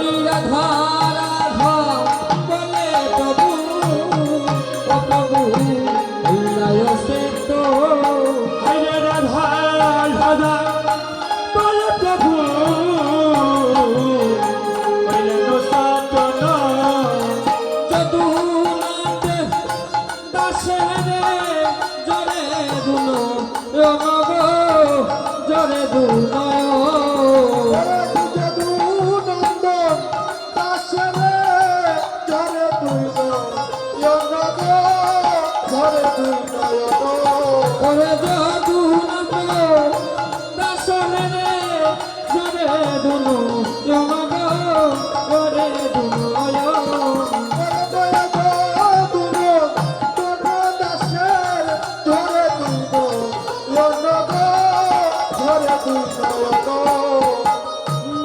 বলি রাধা রাধা বলে প্রভু ও প্রভু উল্লায় সে তো হরে রাধা রাধা বলে প্রভু হইলে সাধন যদুনাথ দাসে রে জরে দুনো রঙ জরে দুনয় ওরে যদুনাথ দাসনে রে জরে দুনো রঙ জরে দুনয়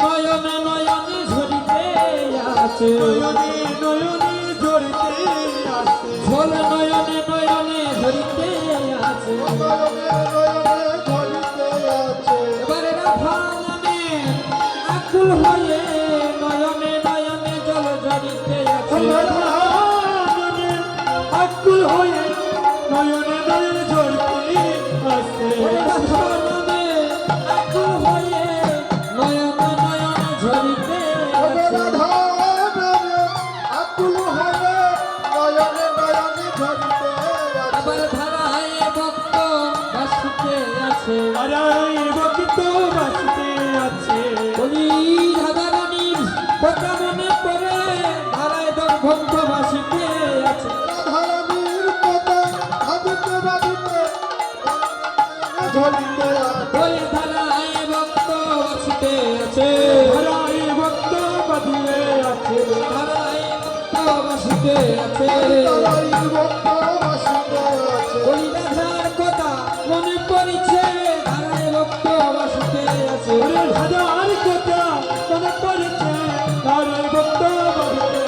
নয়নে নয়নে ঝরিতে আছে নয়নে নয়নে জড়িতে আসে ঝোল নয়নে নয়নে ঝরিতে আছে এবারে রাধা নামে আকুল হয়ে নয়নে নয়নে জল ঝরিতে আছে রাধারমণে আকুল হয়ে নয়নে নয়নে জড়িতে আসে ওরে রাধা নামে আকুল হয়ে নয়নে নয়নে ঝরিতে আছে আবার ধারায় ভক্ত বাসিতে আছে আরাই ভক্ত বাসিতে আছে বলি রাধা রানীর কথা মনে পড়ে ধারায় ভক্ত বাসিতে আছে বলি ধারায় ভক্ত বাসিতে আছে আরাই ভক্ত বাঁধিয়ে আছে ধারায় ভক্ত বাসিতে আছে বলি রাধার কথা মনে পড়ছে ধারায় ভক্ত বাসিতে আছে ওরে হাজার কথা মনে পড়েছে আরাই ভক্ত বাঁধিতে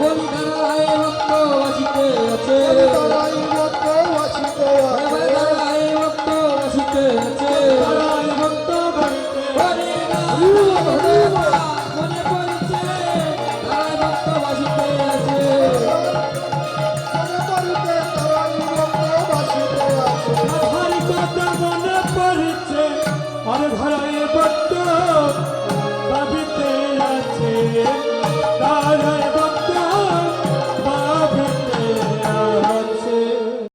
বলি ধারায় ভক্ত বাসিতে আছে ধারায় ভক্ত বাসিতে আছে আরাই ভক্ত বাঁধিতে হরে রাম মনে পড়ছে ধারায় ভক্ত বাসিতে আছে আধার কথা মনে পড়েছে আরে ভাড়াই